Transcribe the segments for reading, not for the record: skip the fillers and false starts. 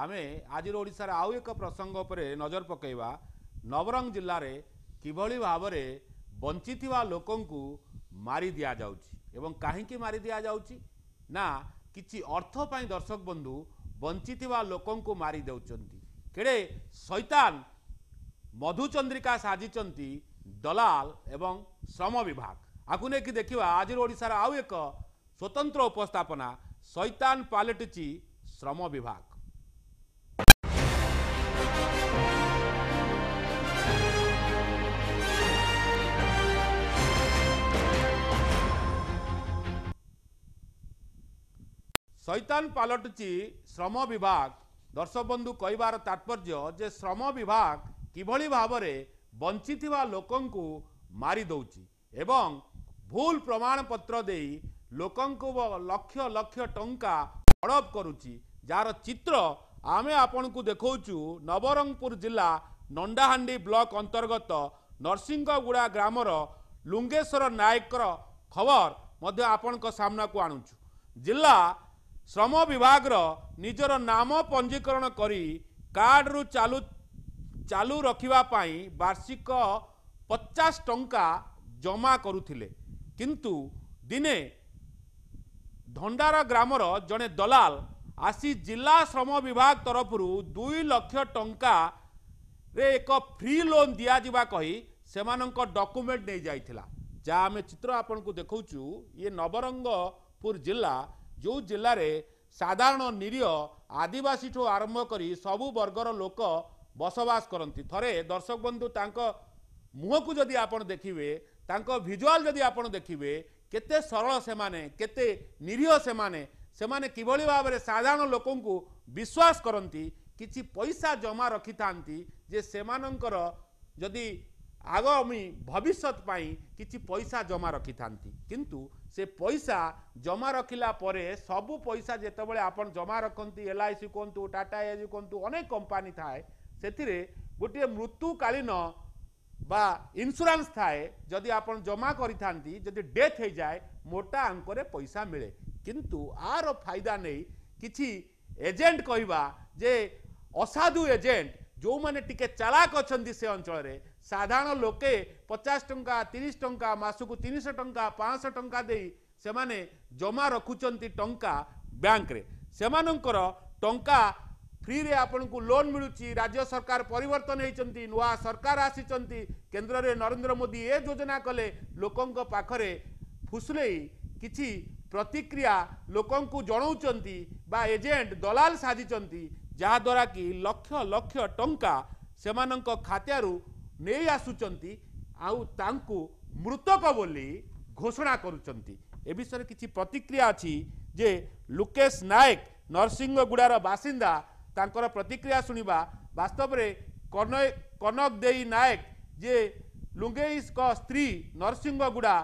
आमे आज ओडिशार आउ एक प्रसंग पर नजर पकेवा नवरंग जिल्लार किभली भाव में वंचित लोकंकु मारी दिया जाउछि एवं काहींकी मारी दिया जाउछि ना किछि अर्थ पाई दर्शक बंधु वंचित लोकंकु मारी देउचंती केड़े शैतान मधुचंद्रिका साजिचंती दलाल एवं श्रम विभाग आकु नेकी देखिवा आज ओडिशार आउ एक स्वतंत्र उपस्थापना शैतान पालटिछि श्रम विभाग। शैतान पालटिछि श्रम विभाग। दर्शक बंधु कहबार तात्पर्य जे श्रम विभाग किभली भाव में वंचित लोकंकु मारी दौछि एवं भूल प्रमाण पत्र दे लोकंकु लक्ष लक्ष टंका हड़प करुछि जार चित्र आमे आपनकु देखौछु नवरंगपुर जिला नंडाहांडी ब्लॉक अंतर्गत नरसिंहगुड़ा ग्रामर लुंगेश्वर नायकर खबर मध्य आपनक सामना को आणुछु। जिला श्रम विभाग निजर नाम पंजीकरण करी कार्ड रु चालू रखिबा पाई वार्षिक 50 टंका जमा करुथिले किंतु दिने धंडार ग्रामर जने दलाल आसी जिला श्रम विभाग तरफ 2 लाख टंका रे एक फ्री लोन दिया जिबा कही सेमानंक डॉक्यूमेंट नहीं जाइथिला। जा आमे चित्र आपनकु देखौछु ये नवरंगपुर जिला जो जिले में साधारण निरीह आदिवासी ठू आरंभ करी सबु वर्गर लोक बसवास करती। थरे दर्शक बंधु मुह को जदि आपण देखिए भिजुआल जदि आपण देखिए केते सरल सेमाने केते निरीह सेमाने किभली भाव में साधारण लोकों को विश्वास करती किछि पैसा जमा रखि थांती जे सेमानंकर जदि आगामी भविष्यत पाई किछि पैसा जमा रखि थांती किंतु से पैसा जमा रखिला परे सबु पैसा जेतेबेले आपण जमा रखती LIC कहतु टाटा एज कहतु अनेक कंपानी थाए सेथिरे गोटे मृत्युकालीन बा इंश्योरेंस थाए जदि आपण जमा करि थांती जदि डेथ हो जाए मोटा अंकरे पैसा मिले किंतु आर फायदा नहीं किछि एजेंट कहवा जे असाधु एजेंट जो माने टिके चालाक अछंती से अंचल रे साधारण लोके 50 टंका 30 टंका मासकु 300 टंका 500 टंका दे से माने जमा रखुचंती टंका बैंक रे सेमानंकर टंका फ्री रे आपन को लोन मिलुची। राज्य सरकार परिवर्तन होइचंती नुआ सरकार आसीचंती केंद्र रे नरेंद्र मोदी ए योजना कले लोकंक पाखरे फुसलेई किछि प्रतिक्रिया लोकंकु जणाउचंती बा एजेंट दलाल साजिचंती जहा द्वारा कि लक्ष लक्ष टंका सेमानंक खात्यारु नहीं आसुचंती आउ तांकु मृतक बोली घोषणा करुचंती। ए विषय किछि प्रतिक्रिया अछि जे लुकेश नायक नरसिंहगुड़ार बासिंदा तांकर प्रतिक्रिया सुनिबा। वास्तव रे कनक देई नायक जे लुंगेश का स्त्री नरसिंहगुड़ा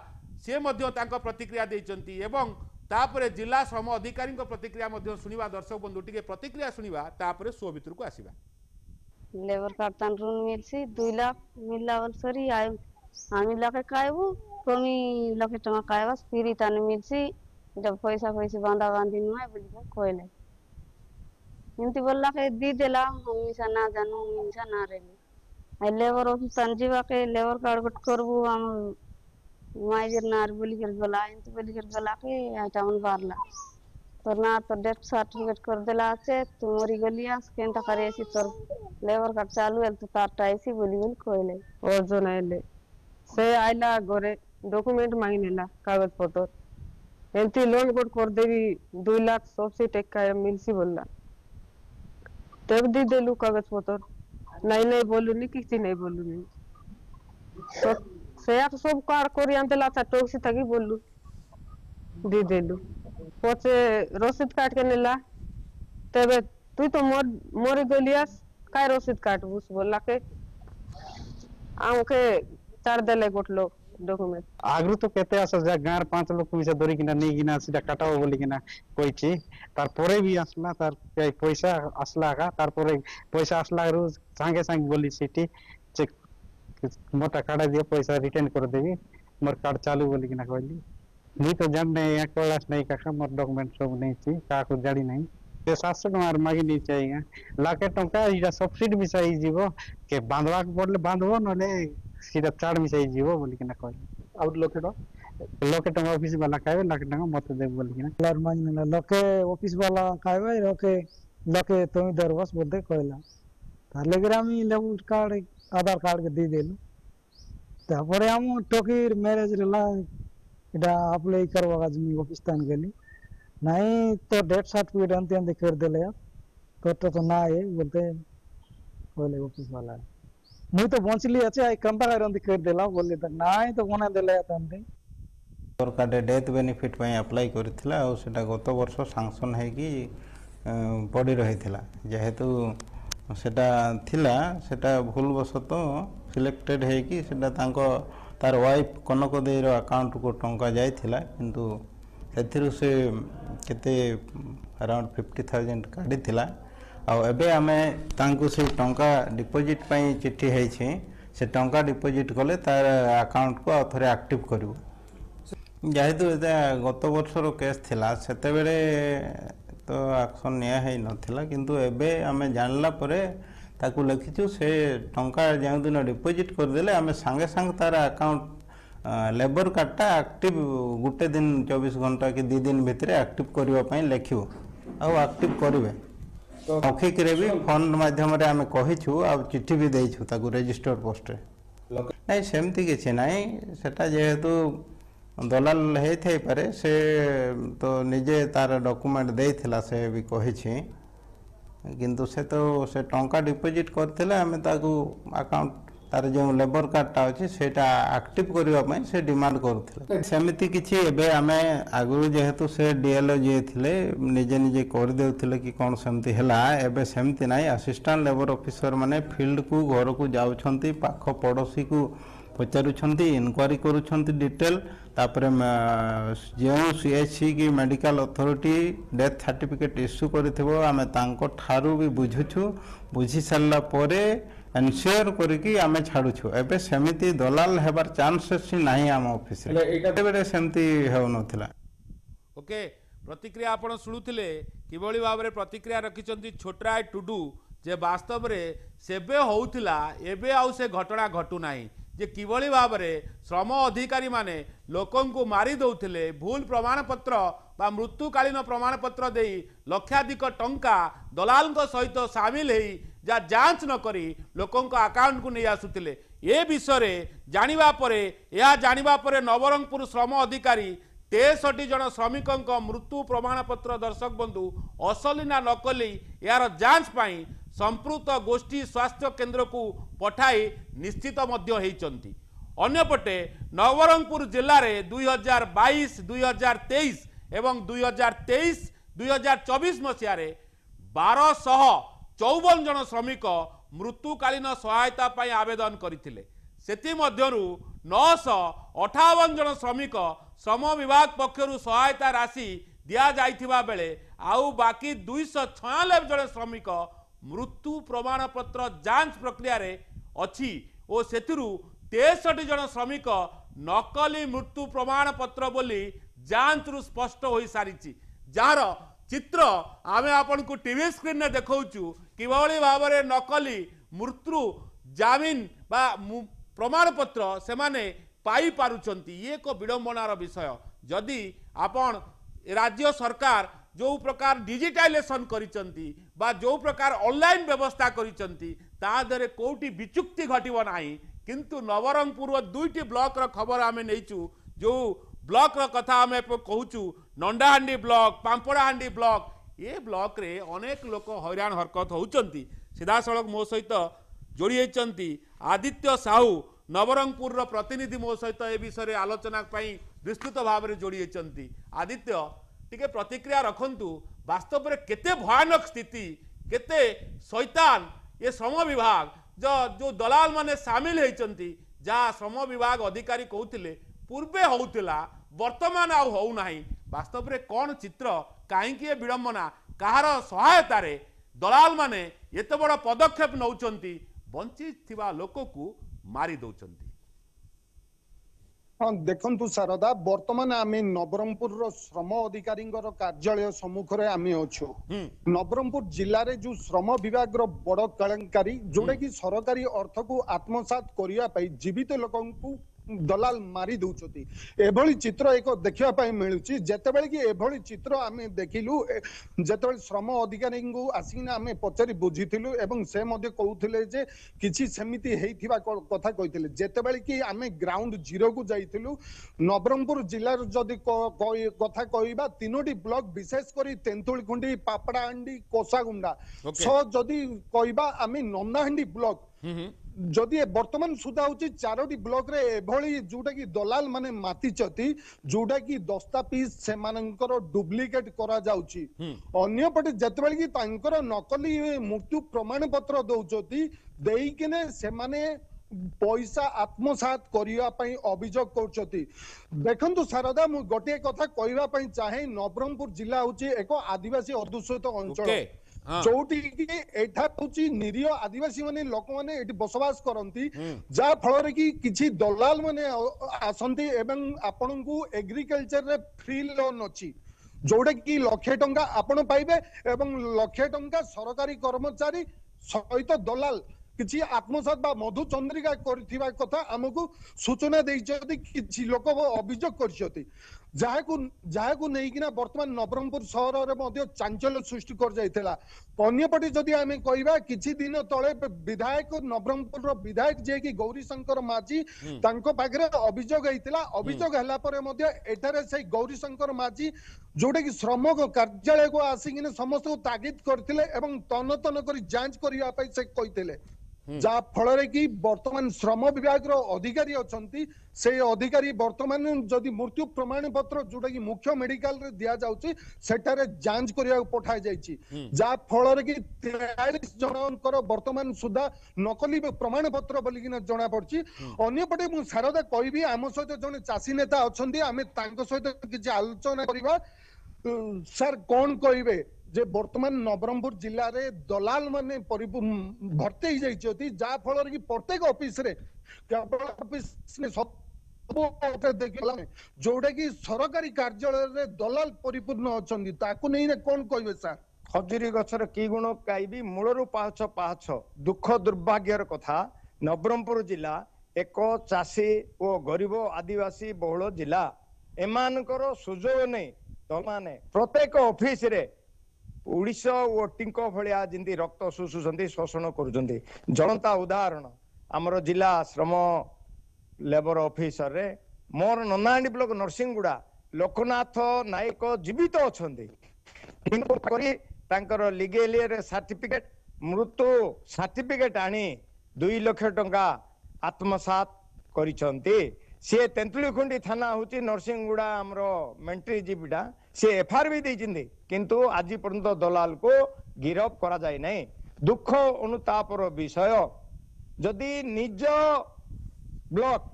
से मध्य तांकर प्रतिक्रिया देइचंती एवं तापरे जिला श्रम अधिकारी प्रतिक्रिया मध्य सुनिबा। दर्शक बंधु टिके प्रतिक्रिया सुनिबा तापरे सो भितर को आसीबा। लेबर कार्ड तान ऋण मिलसी 2 लाख मिलला बल सरी आय आमी लाखे कायबो कमी लाखे टका कायबास फिरी तान मिलसी जब पैसा बांधा बांधी नुआय बोली कोइले इनती बोलला के दी देला हम इसा ना जानू इसा ना रेली आई लेबर ऑफिस संजीवा के लेबर कार्ड गट करबू हम माइजर नार बोली कर बोला इनती बोली कर बोला के आटावन बारला तो ना तो डेथ सर्टिफिकेट कर देला আছে तुम्हारी गलिया केनता करे सी तोर लेबर कार्ड चालू है तो तार टाइसी बोली कोइले ओ जो नाइले से आइला गोरे डॉक्यूमेंट मांगनेला कागज पत्र एंती लोन कोड कर देवी 2 लाख सबसे टेका मिलसी बोलला तब दी देलू कागज पत्र नहीं बोलू नहीं किसी नहीं बोलू नहीं तो से आप सब कार्ड कोरी अंतला था टोक्सी तकी बोलू दी देलू पचे रसीद काट के नेला तबे तू तो मोर गलियास काय रसीद काट बुस बोला के आमके चार देले गोटलो डॉक्यूमेंट आगरु तो केते आस जा गार 5 लोग पैसा धरि किना नै किना सीधा काटाओ बोली किना कहिछि तार परे भी आसला तार पैसा आसला का तार परे पैसा आसला रु संगे संग बोली सिटी चेक मोटा काटा दियो पैसा रिटर्न कर देबी मोर कार्ड चालू बोली किना कहली नहीं तो जान नहीं एक क्लास नहीं का मोर डॉक्यूमेंट सब नहीं छी का को जाड़ी नहीं 700 टଙ୍କା मागी नहीं चाहिए लाखे टଙ୍କା इटा सब्सिडी मिसाई जीवो के बांधवा पड़ले बांधबो नले सीधा चाड़ मिसाई जीवो बोली के ना कहले आउट लोके टଙ୍କା ऑफिस वाला कहबे लाखे टଙ୍କା मत दे बोली के ना लर मान लोके ऑफिस वाला कहबे लोके तुम दरबस बोलते कहला ताले ग्रामी लेबुर कार्ड आधार कार्ड के दे देलु तारपरे हम टोकीर मैरिज रेला इटा अप्लाई करवा जमी ऑफिस तान गेली नहीं तो डेथ सर्टिफिकेट अंते अंते कर देले तो ना है बोलते बोले ऑफिस वाला मुई तो बंचली আছে আই कंता कर अंते कर देला बोले त নাই तो बना देले अंते सरकार डेथ बेनिफिट पे अप्लाई करथिला और सेटा गत वर्ष सैंक्शन है कि पड़ी रही थिला जेहेतु सेटा थिला सेटा भूलवशत सिलेक्टेड है कि सेटा तांको तार वाइफ कनक देर अकाउंट को टंका जाइथिला किंतु ସେଥିରୁ ସେ କେତେ अराउंड 50,000 କାଢ଼ିଥିଲା ଆଉ ଏବେ ଆମେ ତାଙ୍କୁ ସେ ଟଙ୍କା डिपोजिट ପାଇଁ ଚିଠି ହେଇଛି ସେ ଟଙ୍କା डिपोजिट କଲେ ତାର ଆକାଉଣ୍ଟକୁ ଆଉ ଥରେ ଆକ୍ଟିଭ କରିବୁ ଯେହେତୁ ଏଟା ଗତ ବର୍ଷର କେସ୍ ଥିଲା ସେତେବେଳେ ତ ଆକ୍ସନ୍ ନିଆ ହେଇ ନଥିଲା କିନ୍ତୁ ଏବେ ଆମେ ଜାଣିଲା ପରେ ତାକୁ ଲେଖିଛୁ ସେ ଟଙ୍କା ଯେଉଁଦିନ डिपोजिट କରିଦେଲେ ଆମେ ସାଙ୍ଗେ ସାଙ୍ଗେ ତାର ଆକାଉଣ୍ଟ लेबर कार्डटा एक्टिव गोटे दिन 24 घंटा कि 2 दिन भितर एक्टिव करने लिखु आक्टिव करेंगे मौखिक भी फोन माध्यम आम कहीछु आ चिट्ठी भी देछु ताकू रजिस्टर्ड पोस्ट नहीं सेमती किसी नहीं सेटा जेहेतु दलाल होई पारे से तो निजे तार डॉक्यूमेंट देइथिला से भी कहिछि किंतु से तो से टंका डिपोजिट करथिले आमे ताकू अकाउंट तार जो लेबर कार्डटा अच्छे सेटा एक्टिव करने से डिमांड करुले सेमती किसी एबे आमे आगु जेहेतु से डीएलओ जी थे निजे निजे करदे कि कौन सेमती हैला एबे सेमती नहीं असिस्टेंट लेबर ऑफिसर माने फील्ड को घर को जाउछंती पाख पड़ोसी को पचारुछंती इनक्वारी करुछंती डिटेल तापरे जो सीएचसी की medical authority death certificate issue करिथिबो आमे तांको ठारू भी बुझुछु बुझी सारला परे एनश्योर करके आमे छाड़ुछु एबे सेमिति दलाल हेबार चांसेस नहीं आम ऑफिस रे एटा सेमती हेउ नथिला ओके प्रतिक्रिया आपण सुनुथिले किबळी भाबरे प्रतिक्रिया रखिचंती छोटराय टुडू जे वास्तव रे सेबे होउथिला एबे आउ से घटना घटू नाही जे किबळी भाबरे श्रम अधिकारी माने लोकन को मारी दउथिले भूल प्रमाण पत्र बा मृत्युकालीन प्रमाण पत्र देई लक्षाधिक टंका दलाल सहित सामिल हेई जा जांच न करी लोकों अकाउंट को नहीं आसुतिले ए विषय जानिबा परे या जानिबा परे नवरंगपुर श्रम अधिकारी 63 जन श्रमिकों मृत्यु प्रमाण पत्र दर्शक बंधु असली ना नकली यार जांच पाई संपृक्त गोष्ठी स्वास्थ्य केंद्र को पठाई निश्चित मध्य हेइचंती अन्यपटे नवरंगपुर जिले में 2022 2023 एवं 2023-2024 मसीह 1254 जन श्रमिक मृत्युकालीन सहायता पाई आवेदन करथिले सेति मध्यरु 958 जन श्रमिक श्रम विभाग पक्षरु सहायता राशि दिया जाइथिबा बेले आउ बाकी 246 जन श्रमिक मृत्यु प्रमाण पत्र जांच प्रक्रिया रे अछि ओ सेतिरु 63 जन श्रमिक नकली मृत्यु प्रमाण पत्र बोली जांच रु स्पष्ट होई सारिछि जार चित्र आमे आपन को टीवी स्क्रीन ने देखौचु किभଳି भाबरे नकली मृत्यु जामिन बा प्रमाण पत्र से माने पाई पारुचंती ये एक विडंबनार विषय जदि आपण राज्य सरकार जो प्रकार डिजिटाइजेशन करिचंती बा जो प्रकार ऑनलाइन व्यवस्था करिचंती ता दरे कोटी विचुक्ति घटिबो नाही किंतु नवरंगपुर दुईटी ब्लॉक रो खबर आमे नैचु जो ब्लॉक रो कथा आमे कहूचु नंडाहांडी ब्लॉक पांपड़ाहांडी ब्लॉक ये ब्लॉक रे अनेक लोक हैरान हरकत होउचंती सीधा सड़क मो सहित जोड़ी होइचंती आदित्य साहू नवरंगपुर रो प्रतिनिधि मो सहित ए विषय आलोचना पाई विस्तृत भाव में जोड़ी होइचंती आदित्य टिके प्रतिक्रिया रखंतु वास्तव में केते भयानक स्थिति केते शैतान ये श्रम विभाग जो दलाल माने सामिल होइचंती जा श्रम विभाग अधिकारी कहउतिले पूर्वे होउतिला वर्तमान आउ होउ नाही वास्तव में कौन चित्र कहीं विडंबना कहार सहायता रे दलाल माने एते बड़ पदक्षेप नौचंती बंची थिबा लोक को मारी दौचंती। हाँ देखु शारदा बर्तमान आम नवरंगपुर श्रम अधिकारी कार्यालय सम्मुख में आम अच्छु नवरंगपुर जिले में जो श्रम विभाग बड़ कलंकारी जोटा कि सरकारी अर्थ को आत्मसात करने जीवित लोक दलाल मारी दौरान एभली चित्र एक देखा मिलूँ जितेबाला कि एभली चित्र आम देखिलु जिते श्रम अधिकारी को आसिक आम पचारि बुझीलु एवं से कहते जे किसी सेमिति कथा कहते जितेबाला कि आम ग्राउंड जीरो को जाइलु नवरंगपुर जिलार जदि कथा कहवा 3टी ब्लॉक विशेषकर तेंतुलखुंडी पापड़ाहांडी कोसागुंडा जदि कहवा आम नन्नाहांडी ब्लॉक जदि वर्तमान सुधा होची 4टी ब्लॉक रे एभली जोटा कि दलाल माने मातिचती जोटा कि दस्तावेज से मानकर डुप्लिकेट करा जाउची अन्य पटे जतबेल कि तांकर नकली मृत्यु प्रमाण पत्र दउचती देई किने से माने पैसा आत्मसात करिया पई अभियोग करचती देखंतु शारदा मु गोटे कथा कहबा पई चाहे नवरंगपुर जिला होची एक आदिवासी अध्युषित अंचल जोटी एठा होची निरीह आदिवासी माने लोक माने एठी बसवास करंती जा फल कि किछि दलाल माने आसंती एवं आपन को एग्रीकल्चर रे फ्री लोन अछि जोटा कि लक्षे टंका आपण पाइबे एवं लक्षे टंका सरकारी कर्मचारी सहित दलाल किछि आत्मसात बा मधु चंद्रिका करथिबा कथा हमकु सूचना देइछथि किछि लोक अभियोग करछथि जाहाकु नेइकिना वर्तमान नवरंगपुर सहर रे मध्ये चांचल्य सृष्टि कर जाइथिला अन्यपटे जदि आमे कहबा किछि दिन तळे विधायक नवरंगपुर रो विधायक जे कि गौरी शंकर माझी तांको पाखरे अभियोग हेतिला अभियोग हला परे मध्ये एठारे से गौरी शंकर माझी जोटा कि श्रम कार्यालय को आसिकिने समस्त को तागिद करथिले एवं तन तन करी जांच करिया पई से कहिथिले जा फल कि वर्तमान श्रम विभाग रो अधिकारी अछंती से अधिकारी वर्तमान जदि मृत्यु प्रमाण पत्र जोटा कि मुख्य मेडिकल रे दिया जाउची सेटारे जांच करिया पठाई जाइची जा फल कि 43 जनकर वर्तमान सुधा नकली प्रमाण पत्र बोली कि जना पड़ची अन्य पटे मु शारदा कहबी आम सहित जने चासी नेता अछंती आमे तांको सहित किछि आलोचना करिबा सर कोन कहबे जे वर्तमान नवरंगपुर जिला रे दलाल माने भर्ती हो जाइछथि जा फल कि प्रत्येक ऑफिस रे केवल ऑफिस में सब देखला जोटा कि सरकारी कार्यालय रे दलाल परिपूर्ण अछंती ताकू नै कोन कहबे सर खजुरी गछर की गुण काइबी मूलरू पाहछ पाहछ दुख दुर्भाग्यर कथा नवरंगपुर जिला एक चाषी और गरीब आदिवासी बहुल जिला एमानकर सुजोग नै तमाने प्रत्येक ऑफिस रे उड़ीसा और टिंको भलिया जिंदी रक्त शुषुचंती शोषण करुचंती जलंता उदाहरण आमर जिला श्रम लेबर ऑफिसर रे मोर नन्नाहांडी ब्लॉक नरसिंहगुड़ा लोकनाथ नायक जीवित अछंती तांकर लीगल सर्टिफिकेट मृत्यु सर्टिफिकेट आनी 2 लाख टंका आत्मसात करिसंती से तेंतुलीखुंडी थाना होची नरसिंहगुड़ा आमर मेंट्री जीपीटा से एफआईआर भी देइचिंदी किंतु आज पर्यंत दलाल को गिरफ करा जाय नै दुख अनुतापर विषय जदि निज ब्लॉक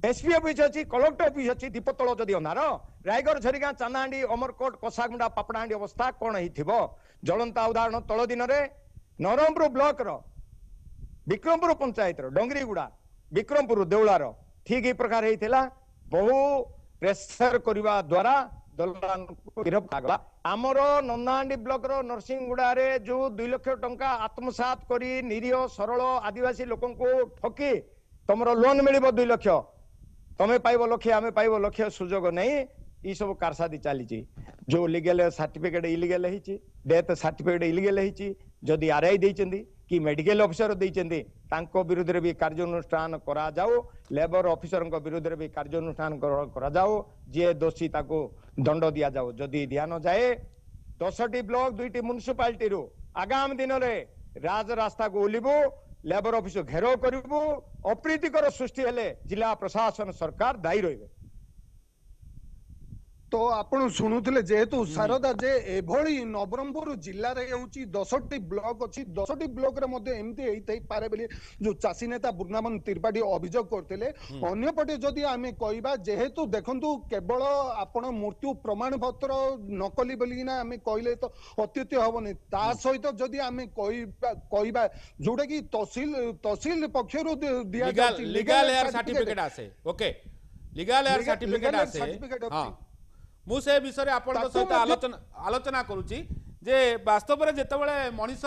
एसपी ऑफिस अच्छी कलेक्टर ऑफिस अच्छी दीपतल जदि अंधार रायगढ़ झरीगाँ चांदाहांडी अमरकोट कोसागुंडा पापड़ाहांडी अवस्था कौन होइथिबो ज्वलंता उदाहरण तल दिन रे नवरंगपुर ब्लॉक रो विक्रमपुर पंचायत रो डंगरीगुड़ा विक्रमपुर देउलार ठीक ए प्रकार हेतिला बहु प्रेशर करबा द्वारा दलाल को गिरफ कागला आमर नन्नाहांडी ब्लॉक रो नरसिंहगुड़ा रे जो 2 लाख टंका आत्मसात करी निरीह सरल आदिवासी लोकन को ठकी तमरो लोन मिलिबो 2 लाख तमे पाइबो लक्ष्य आमे पाइबो लक्ष्य सुजोग नहीं ई सब कारसादी चली जो लीगल सर्टिफिकेट इलीगल है डेथ सर्टिफिकेट इलीगल है जदि आरआई देइचंदी कि मेडिकल ऑफिसर देइचंदी तांको विरुद्ध रे भी कार्यानुष्ठान करा जाओ लेबर ऑफिसर विरुद्ध रे भी कार्यानुष्ठान करा जाओ जे दोषी ताको दंड दिया जाओ जदि दिया न जाए 10टी ब्लॉक 2टी म्युनिसिपालिटी रो आगामी दिन रे राज रास्ता को ओलिबो लेबर ऑफिस घेराव करिबो अप्रीतिकर सृष्टि हेले जिला प्रशासन सरकार दायी रहिबे तो आपण शुणुले जेहेतु शारदा जे एभली नवरंगपुर जिले में होची 10टी ब्लॉक अच्छी 10टी ब्लॉक रे मध्ये एमती हेई पारे बोली जो चासी नेता बुर्नामन त्रिपाठी अभियोग करथिले अन्यपटे जदि आमे कहबा जेहेतु देखंतु केवल आपण मृत्यु प्रमाण पत्र नकली बोली ना आमे कहले तो अत्युत्य हबनी ता सहित जदि आमे कहबा जोटा कि तहसील पक्षरु दिया लीगल एयर सर्टिफिकेट आसे okay legal air certificate legal aid आसे certificate हाँ ଅଛି। मु से विषय आपण ताकू सहित मध्य- आलोचना करूची जे वास्तव में जेतेबेले मनीष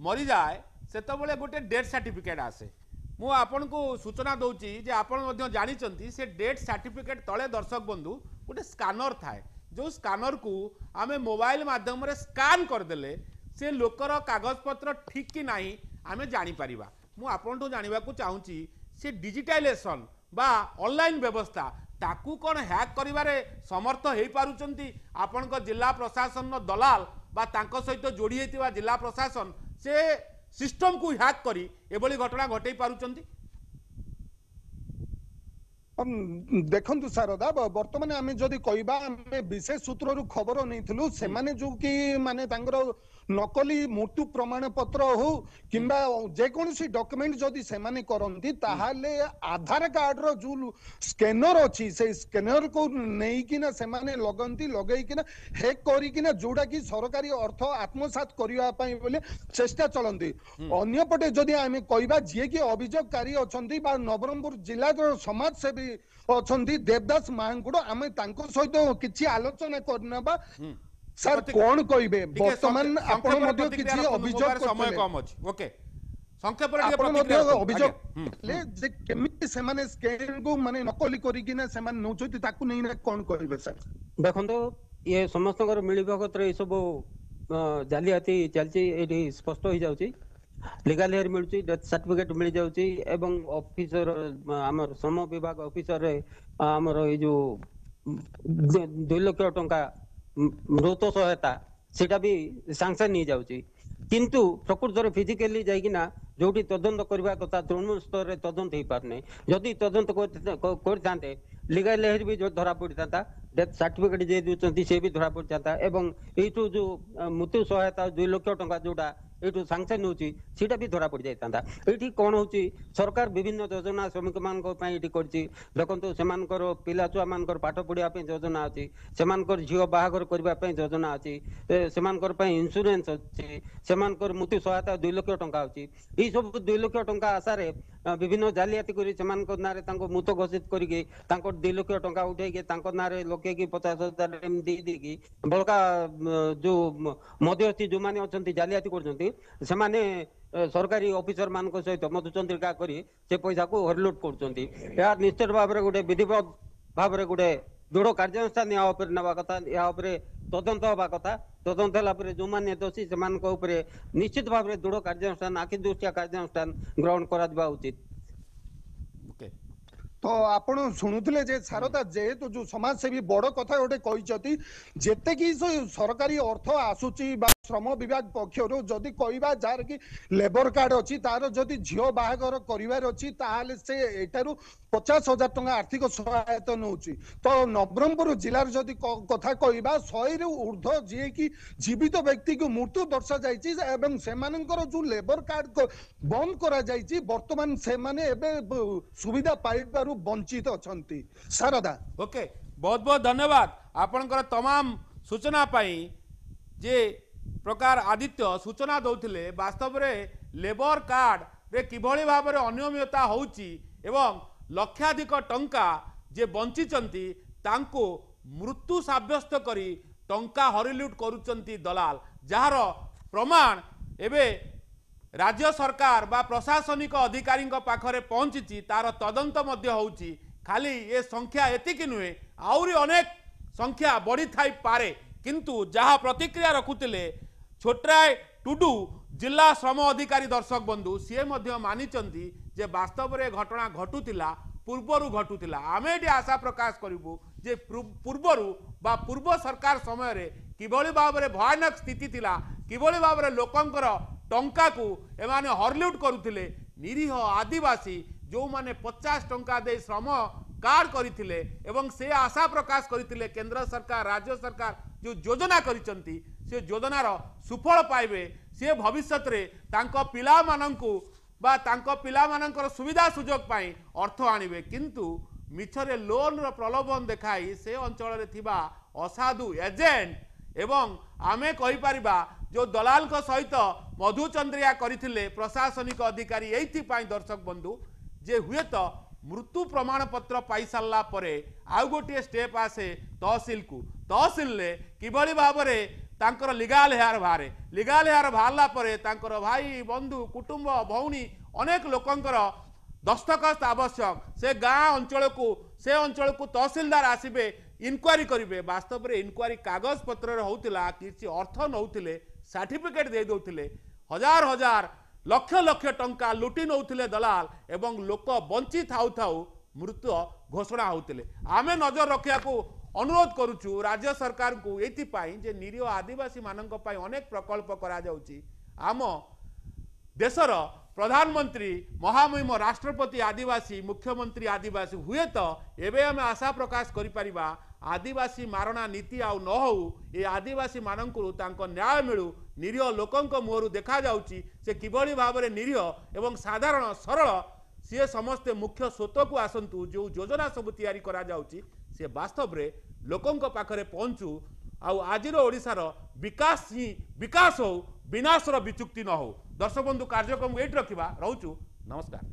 मरी जाए सेतेबेले गोटे डेथ सर्टिफिकेट आसे मु आपन को सूचना दउची जे आपण मध्य जानिचंती से डेथ सर्टिफिकेट तळे दर्शक बंधु गोटे स्कैनर थाए जो स्कैनर को आमे मोबाइल माध्यम रे स्कैन कर देले से लोकर कागज पत्र ठीक कि नाही आमे जानि परिबा मु आपन तो जानिबा को चाहूची से डिजिटाइजेशन बा ऑनलाइन व्यवस्था ताकू कौन हैक करिबारे समर्थ हेई पारुचंती आपनक जिला प्रशासन न दलाल बा तांको सहित जोड़ी हेतिबा जिला प्रशासन से सिस्टम को हैक करी एबोली घटना घटई पारुचंती देखु शारदा बर्तमान आम जदि कहबा आम विशेष सूत्र खबर नहीं से जो कि माने नकली मृत्यु प्रमाण पत्र हो किंबा जेकोसी डॉक्यूमेंट जदि से करती ताहले आधार कार्ड रो जो स्कैनर अच्छी से स्कैनर को नहींकिना से लगती लगेकिना हैक करिकिना जोड़ा कि सरकारी अर्थ आत्मसात करने बोले चेष्टा चलती अन्यपटे जदि आम कहबा जी कि अभियोगकारी अच्छा नवरंगपुर जिला समाज सेवी अच्छा देवदास महांकुड़ आम सहित किसी आलोचना करना सर कौन कहबे वर्तमान आपण मध्ये किछि अभियोग समय कम अछि ओके संक्षेप रे आपण मध्ये प्रतिक्रिया अभियोग ले जे केमिति से माने स्कैन को माने नकली करी किना से माने नउछति ताकू नै ना कोन कहबे सर देखंतो ये समस्तकर मिली भगत रे सब जालियाती चलची एठी स्पष्ट हो जाउची लीगल हेयर मिलुची डेथ सर्टिफिकेट मिल जाउची एवं ऑफिसर हमर श्रम विभाग ऑफिसर रे हमर ए जो 2 लाख टंका मृत सहायता सेटा भी सांसन नहीं जाउची किंतु प्रकृतर फिजिकली जाइकिना जोटी तदंत करबा कथा तृणमूल स्तर रे तदंत हे पारने जदि तदंत करतांते लीगल हेयर भी जो धरा पड़ता डेथ सर्टिफिकेट जे दुचंती से भी धरा पड़ता एवं एठू जो मृत्यु सहायता 2 लाख टंका जोटा एठू सांसन होची सीटा भी धरा पड़ जाइतांता एठी कोन होची सरकार विभिन्न योजना श्रमिक मानक पई एठी करची देखंतु सेमानकर पिला छुआ मानकर पाठ पढिया पई योजना अछि सेमानकर झियो बाहागर करबा पई योजना अछि सेमानकर पई इंश्योरेंस अछि सेमानकर मृत्यु सहायता 2 लाख टंका अछि ई सब 2 लाख टंका आशा रे विभिन्न जालियाती करी सेमानकर नारे तांको मृत घोषित करिके तांको 2 लाख टंका उठे के तांको नारे लोके की 50,000 एम दी की बलका जो मध्यस्थी जो माने अछंती जालियाती करछंती सेमाने सरकारी ऑफिसर मान सहित मधुचंद्रिका करी से पैसा को हरलुट करछंती यार निश्चित भाव रे गोटे विधिवत भाव रे गोटे दृढ़ कार्यानुष्ठान या ऊपर नवा कथा या ऊपर तदंत हवा कथा तदंत हला पर जो माने दोषी सेमान को ऊपर निश्चित भाव रे दृढ़ कार्यानुष्ठान आखि दृष्टिया कार्यानुष्ठान ग्रहण करा दिबा उचित तो आपण शुणुले जे शारदा जेहेतु जो समाज सेवी बड़ कथा गोटे कहते जेते कि सरकारी अर्थ आसुची श्रम विभाग पक्षर जदि कहबा जार कि लेबर कार्ड अच्छी तार जदि झील बाहागर करार अच्छी ताहले से एटारू 50,000 टंका आर्थिक सहायता नौची तो नवरंगपुर जिलार जदि कथा कहबा 100 रु ऊर्ध्व जी कि जीवित व्यक्ति को मृत्यु दर्शा जाइछि एवं सेमानकर जो लेबर कार्ड बंद करा जाइछि वर्तमान से माने एबे सुविधा पाइबारु वंचित अछंती शारदा ओके बहुत बहुत धन्यवाद आपनकर तमाम सूचना पाई जे प्रकार आदित्य सूचना दौथिले वास्तव रे लेबर कार्ड रे किभଳି भाबरे अनियमितता होउची एवं लक्षाधिक टंका जे बंचिचंती तांको मृत्यु साब्यस्त करी टंका हरिलुट करूचंती दलाल जार प्रमाण एबे राज्य सरकार बा प्रशासनिक अधिकारी पाखरे पहुंची तार तदंत मध्य होउची खाली ये संख्या एतिकी नुहे आउरी अनेक संख्या बढ़ी थाई पारे किंतु जहाँ प्रतिक्रिया रखुतिले छोटराय टुडू जिला श्रम अधिकारी दर्शक बंधु सी मानिचंती जे वास्तव में घटना घटुला पूर्वर घटुला आम ये आशा प्रकाश करूँ जे पूर्वर बा पूर्व सरकार समय रे किभଳି भाବରେ भयानक स्थिति थिला किभଳି भाବରେ लोकंकर टंका को एमाने हरलुट करुथिले निरीह आदिवासी जो माने 50 टंका दे श्रम कार्ड करथिले एवं से आशा प्रकाश करथिले केंद्र सरकार राज्य सरकार जो योजना करिसंती से योजनार सुफल पाइबे से भविष्य रे तांको पिला माननकु बा तांको पिला माननकर सुविधा सुजोग पाई अर्थ आनिबे किंतु मिछरे लोन रो प्रलोभन देखाई से अंचल रे थिबा असाधु एजेंट एवं आमे कहि परिबा जो दलाल को सहित मधुचंद्रिया करथिले प्रशासनिक अधिकारी एथि पाई दर्शक बंधु जे हुए तो मृत्यु प्रमाण पत्र पाई सारा परे आउ गोटे स्टेप आसे तहसिल को तहसिल ने किभली भाव तांकर लीगाल हेयर बाहरला परे तांकर भाई बंधु कुटुंब भौणी अनेक लोकंकर दस्तखत आवश्यक से गाँ अंचल को तहसिलदार आसबे इनक्वारी करेंगे वास्तव में इनक्वारी कागज पत्र होता किसी अर्थ नौले सर्टिफिकेट दे दौले हजार हजार लक्ष लक्ष टंका लुटी नौले दलाल एवं लोक बंची थाउ थाउ मृत्यु घोषणा होते आमे नजर रखा अनुरोध करुचु राज्य सरकार को ये जे निरीह आदिवासी मानक पई अनेक प्रकल्प करा जाउची आम देशर प्रधानमंत्री महामहिम राष्ट्रपति आदिवासी मुख्यमंत्री आदिवासी हुए तो एवं आम आशा प्रकाश करिपरिबा आदिवासी मारणा नीति आउ न हो ये आदिवासी मानकु तांको न्याय मिलू निरीह लोकंक मुहरु देखा जाउची से किभली भाव में निरीह एवं साधारण सरल सी समस्ते मुख्य स्रोत को आसतु जो योजना सब तैयारी करा जाउची से वास्तव में लोकंक पाखरे पहुंचू आउ आजिर ओडिशार विकास ही विकास हो विनाशर विचुक्ति न हो। दर्शक बंधु कार्यक्रम एट रखा रोचु नमस्कार।